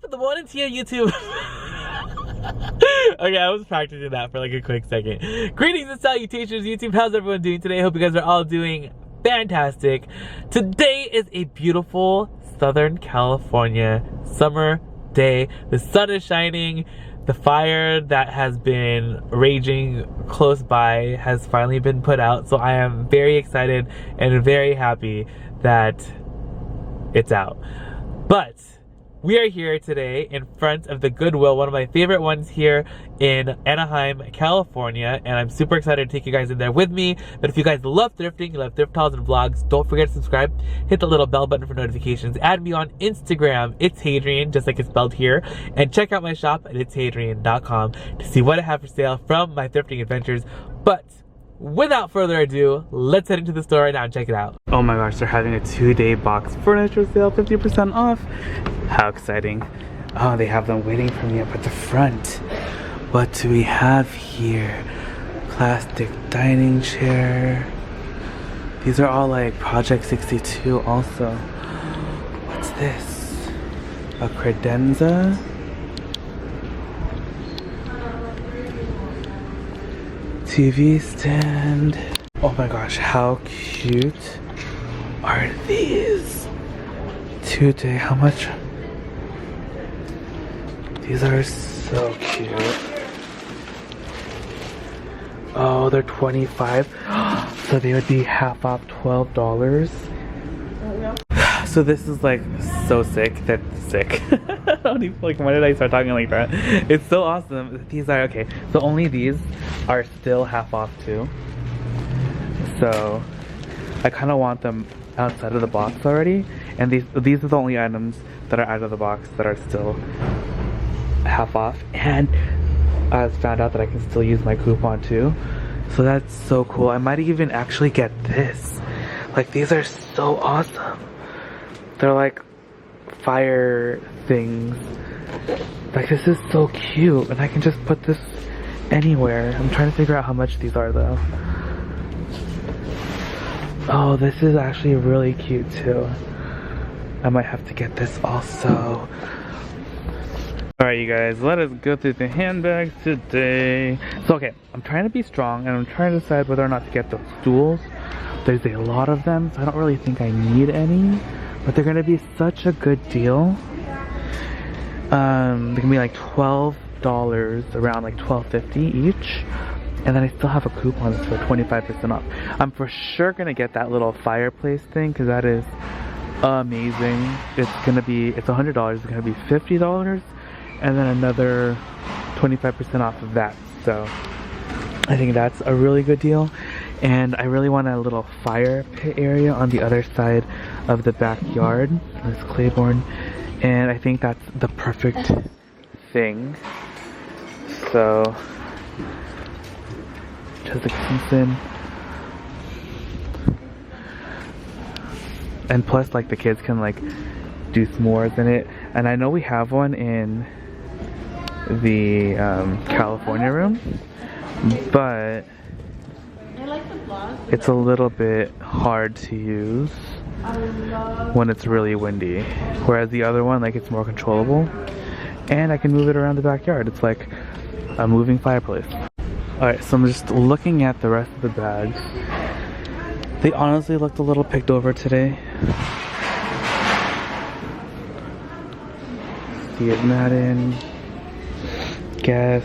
Top of the morning to you, YouTube. Okay, I was practicing that for like a quick second. Greetings and salutations, YouTube. How's everyone doing today? Hope you guys are all doing fantastic. Today is a beautiful Southern California summer day. The sun is shining. The fire that has been raging close by has finally been put out. So I am very excited and very happy that it's out. But we are here today in front of the Goodwill, one of my favorite ones here in Anaheim, California, and I'm super excited to take you guys in there with me. But if you guys love thrifting, you love thrift hauls and vlogs, don't forget to subscribe, hit the little bell button for notifications, add me on Instagram, itsHadrian, just like it's spelled here, and check out my shop at itsHadrian.com to see what I have for sale from my thrifting adventures. But without further ado, let's head into the store right now and check it out. Oh my gosh, they're having a 2-day box furniture sale, 50% off. How exciting. Oh, they have them waiting for me up at the front. What do we have here? Plastic dining chair. These are all like Project 62 also. What's this? A credenza? TV stand. Oh my gosh, how cute are these? 2-day, how much? These are so cute. Oh, they're 25. So they would be half off, $12. So this is like so sick. That's sick. I don't even, like, why did I start talking like that? It's so awesome. These are okay. So only these are still half off too. So I kind of want them outside of the box already. And these are the only items that are out of the box that are still half off. And I found out that I can still use my coupon too. So that's so cool. I might even actually get this. Like, these are so awesome. They're like fire things. Like, this is so cute. And I can just put this anywhere. I'm trying to figure out how much these are though. Oh, this is actually really cute too. I might have to get this also. Alright, you guys, let us go through the handbags today. So, okay, I'm trying to be strong and I'm trying to decide whether or not to get the stools. There's a lot of them, so I don't really think I need any. But they're gonna be such a good deal. They're gonna be like $12, around like $12.50 each. And then I still have a coupon that's for 25% off. I'm for sure gonna get that little fireplace thing because that is amazing. It's $100. It's gonna be $50, and then another 25% off of that. So I think that's a really good deal. And I really want a little fire pit area on the other side of the backyard. This Claiborne, and I think that's the perfect thing. So Jessica Simpson. And plus, like, the kids can like do s'mores in it. And I know we have one in the California room, but it's a little bit hard to use when it's really windy. Whereas the other one, like, it's more controllable. And I can move it around the backyard. It's like a moving fireplace. Alright, so I'm just looking at the rest of the bags. They honestly looked a little picked over today. Steve Madden, Guess,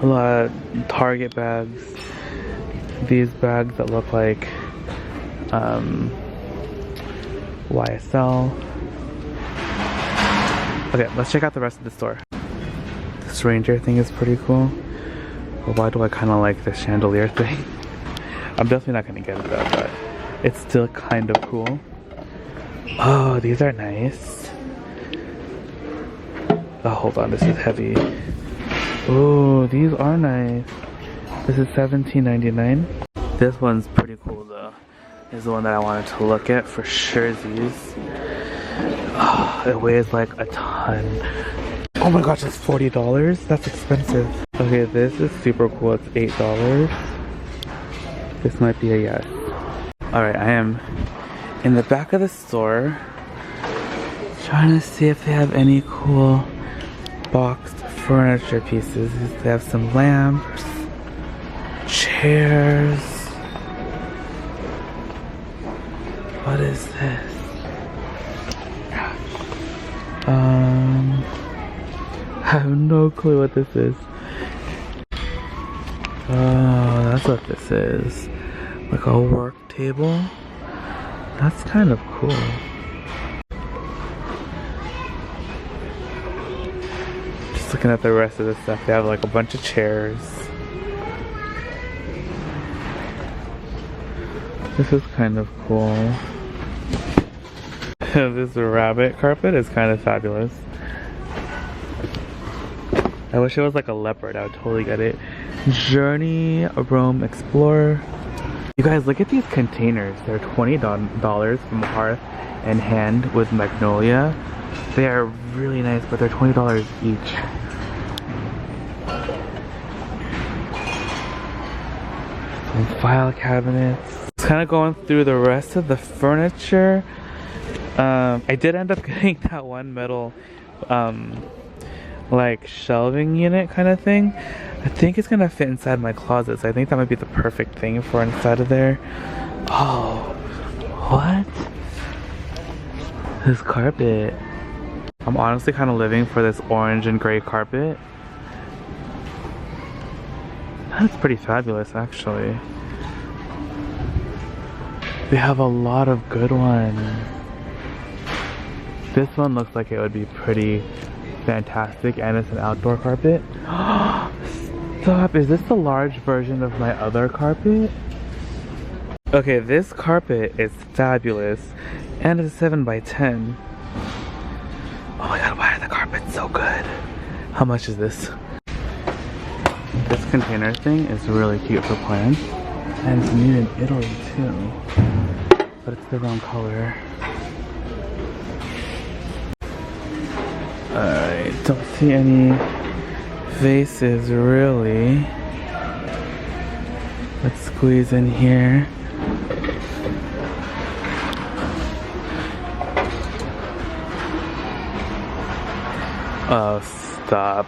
a lot of Target bags. These bags that look like YSL. Okay, let's check out the rest of the store. This Ranger thing is pretty cool. But why do I kind of like this chandelier thing? I'm definitely not gonna get it though, but it's still kind of cool. Oh, these are nice. Oh, hold on, this is heavy. Oh, these are nice. This is $17.99. This one's pretty cool though. This is the one that I wanted to look at for sure. Oh, it weighs like a ton. Oh my gosh, it's $40? That's expensive. Okay, this is super cool. It's $8. This might be a yes. Alright, I am in the back of the store Trying to see if they have any cool boxed furniture pieces. They have some lamps, chairs. What is this? I have no clue what this is. Oh, that's what this is. Like a work table. That's kind of cool. Just looking at the rest of the stuff, they have like a bunch of chairs. This is kind of cool. This rabbit carpet is kind of fabulous. I wish it was like a leopard, I would totally get it. Journey, Rome Explorer. You guys, look at these containers. They're $20 from Hearth and Hand with Magnolia. They are really nice, but they're $20 each. Some file cabinets. Just kind of going through the rest of the furniture. I did end up getting that one metal like shelving unit kind of thing. I think it's gonna fit inside my closet, so I think that might be the perfect thing for inside of there. Oh, what? This carpet. I'm honestly kind of living for this orange and gray carpet. That's pretty fabulous, actually. They have a lot of good ones. This one looks like it would be pretty fantastic, and it's an outdoor carpet. Stop, is this the large version of my other carpet? Okay, this carpet is fabulous, and it's a 7 by 10. Oh my god, why are the carpets so good? How much is this? This container thing is really cute for plants, and it's made in Italy too, but it's the wrong color. Alright, don't see any vases really. Let's squeeze in here. Oh, stop.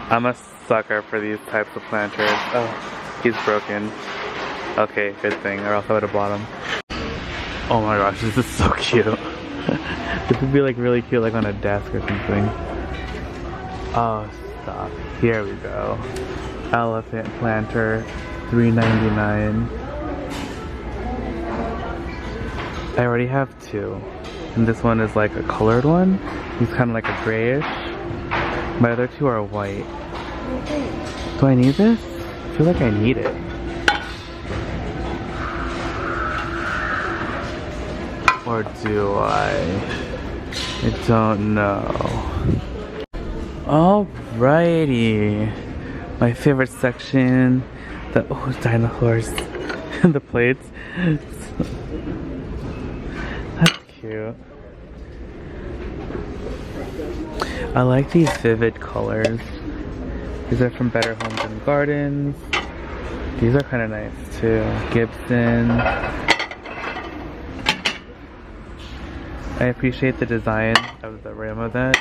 I'm a sucker for these types of planters. Oh, he's broken. Okay, good thing, or else I would have bought him. Oh my gosh, this is so cute. This would be like really cute, like on a desk or something. Oh, stop. Here we go. Elephant planter, $3.99. I already have two. And this one is like a colored one. He's kind of like a grayish. My other two are white. Do I need this? I feel like I need it. Or do I? I don't know. Alrighty. My favorite section. The dinosaurs. The plates. That's cute. I like these vivid colors. These are from Better Homes and Gardens. These are kind of nice too. Gibson. I appreciate the design of the rim of that.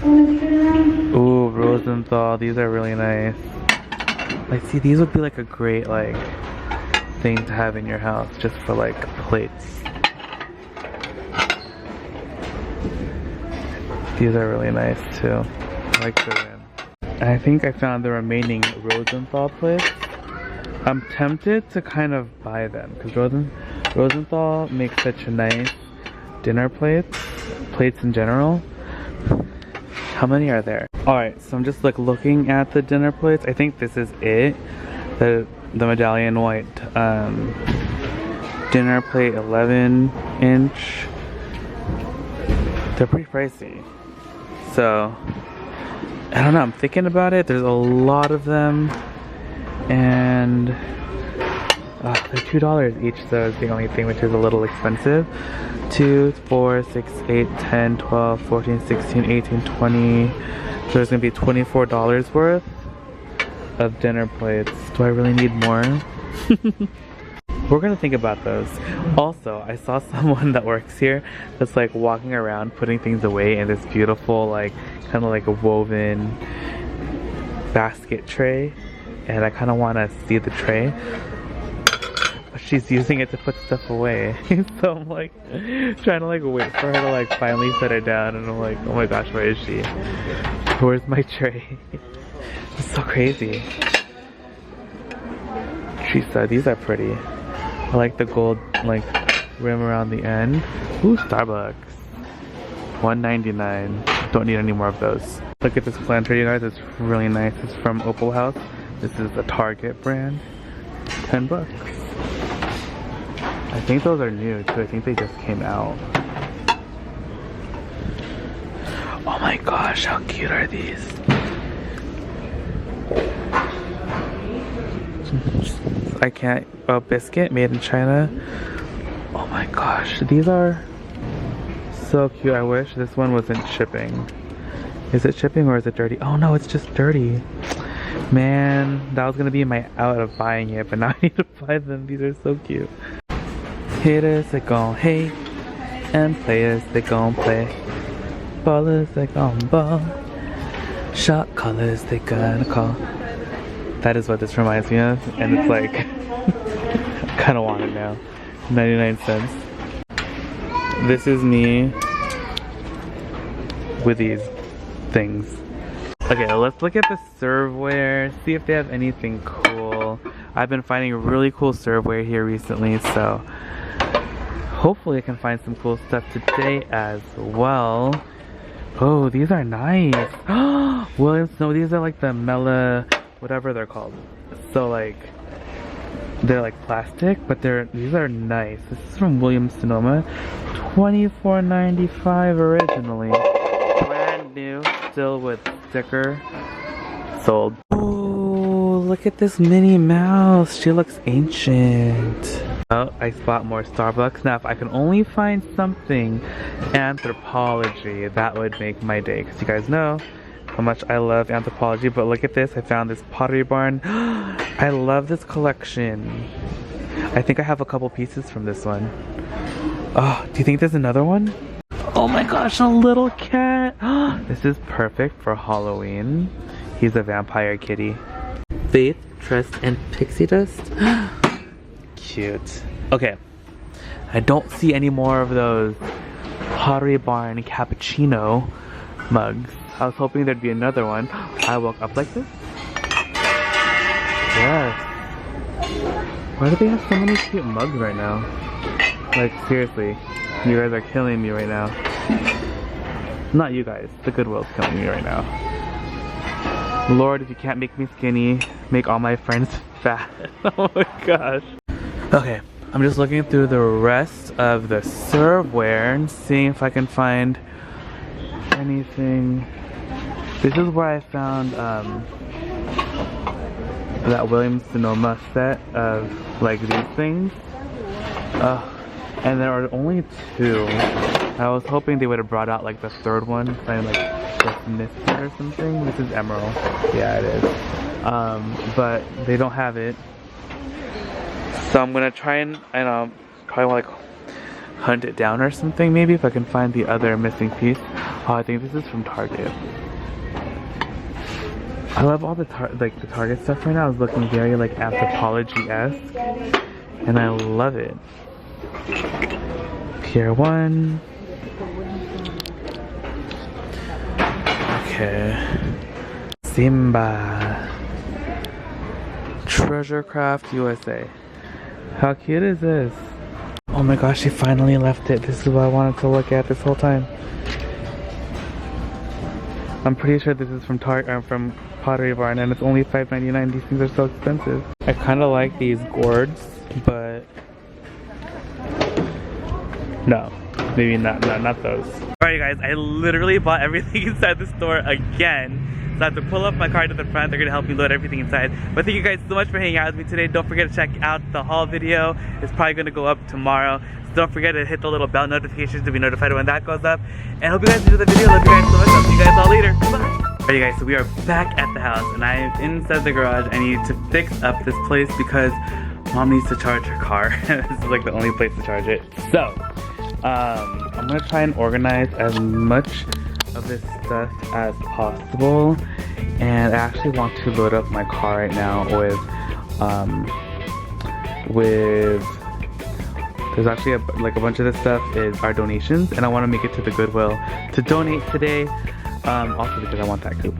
Ooh, Rosenthal. These are really nice. Like, see, these would be like a great like thing to have in your house, just for like plates. These are really nice too. I like the rim. I think I found the remaining Rosenthal plates. I'm tempted to kind of buy them because Rosenthal makes such a nice dinner plates in general. How many are there? Alright, so I'm just like looking at the dinner plates. I think this is it. The medallion white dinner plate 11-inch. They're pretty pricey. So, I don't know, I'm thinking about it. There's a lot of them. And they're $2 each, so it's the only thing which is a little expensive. 2, 4, 6, 8, 10, 12, 14, 16, 18, 20. So there's gonna be $24 worth of dinner plates. Do I really need more? We're gonna think about those. Also, I saw someone that works here that's like walking around putting things away in this beautiful, like, kind of like a woven basket tray. And I kind of want to see the tray. But she's using it to put stuff away. So I'm like, trying to like wait for her to like finally set it down. And I'm like, oh my gosh, where is she? Where's my tray? It's so crazy. She said these are pretty. I like the gold like rim around the end. Ooh, Starbucks. $1.99. Don't need any more of those. Look at this planter, you guys. It's really nice. It's from Opal House. This is a Target brand. 10 bucks. I think those are new too. I think they just came out. Oh my gosh, how cute are these? I can't. Oh, biscuit made in China. Oh my gosh, these are so cute. I wish this one wasn't shipping. Is it shipping or is it dirty? Oh no, it's just dirty. Man, that was gonna be my out of buying it, but now I need to buy them. These are so cute. Haters, they gon' hate, and players, they gon' play. Ballers, they gon' ball. Shot callers, they gonna call. That is what this reminds me of, and it's like, I kinda want it now. 99 cents. This is me with these things. Okay, let's look at the serveware, see if they have anything cool. I've been finding really cool serveware here recently, so hopefully I can find some cool stuff today as well. Oh, these are nice. Williams, no, these are like the Mela, whatever they're called. So like, they're like plastic, but these are nice. This is from Williams Sonoma. $24.95 originally. Brand new, still with sticker. Sold. Oh, look at this Minnie Mouse. She looks ancient. Oh, I spot more Starbucks. Now, if I can only find something Anthropology, that would make my day. Because you guys know how much I love Anthropology. But look at this. I found this Pottery Barn. I love this collection. I think I have a couple pieces from this one. Oh, do you think there's another one? Oh my gosh, a little cat. This is perfect for Halloween. He's a vampire kitty. Faith, Trust, and Pixie Dust. Cute. Okay. I don't see any more of those Pottery Barn cappuccino mugs. I was hoping there'd be another one. I woke up like this? Yes. Why do they have so many cute mugs right now? Like, seriously. You guys are killing me right now. Not you guys. The Goodwill's killing me right now. Lord, if you can't make me skinny, make all my friends fat. Oh my gosh. Okay, I'm just looking through the rest of the serveware and seeing if I can find anything. This is where I found that Williams Sonoma set of like these things. And there are only 2. I was hoping they would have brought out like the third one, kind of like just missed it or something. This is Emerald. Yeah, it is. But they don't have it. So I'm gonna try and probably like hunt it down or something maybe if I can find the other missing piece. Oh, I think this is from Target. I love all the Target stuff right now. I was looking very like Anthropology-esque, and I love it. Pier 1. Okay. Simba. Treasure Craft USA. How cute is this? Oh my gosh, she finally left it. This is what I wanted to look at this whole time. I'm pretty sure this is from from Pottery Barn, and it's only $5.99. These things are so expensive. I kind of like these gourds, but no, maybe not those. Alright guys, I literally bought everything inside the store again. So I have to pull up my cart to the front. They're gonna help me load everything inside. But thank you guys so much for hanging out with me today. Don't forget to check out the haul video. It's probably gonna go up tomorrow. So don't forget to hit the little bell notifications to be notified when that goes up. And hope you guys enjoyed the video. Love you guys so much. I'll see you guys all later. Bye. Alright guys, so we are back at the house and I am inside the garage. I need to fix up this place because Mom needs to charge her car. This is like the only place to charge it. So, I'm gonna try and organize as much of this stuff as possible. And I actually want to load up my car right now with there's actually a bunch of this stuff is our donations, and I want to make it to the Goodwill to donate today. Also because I want that coupon.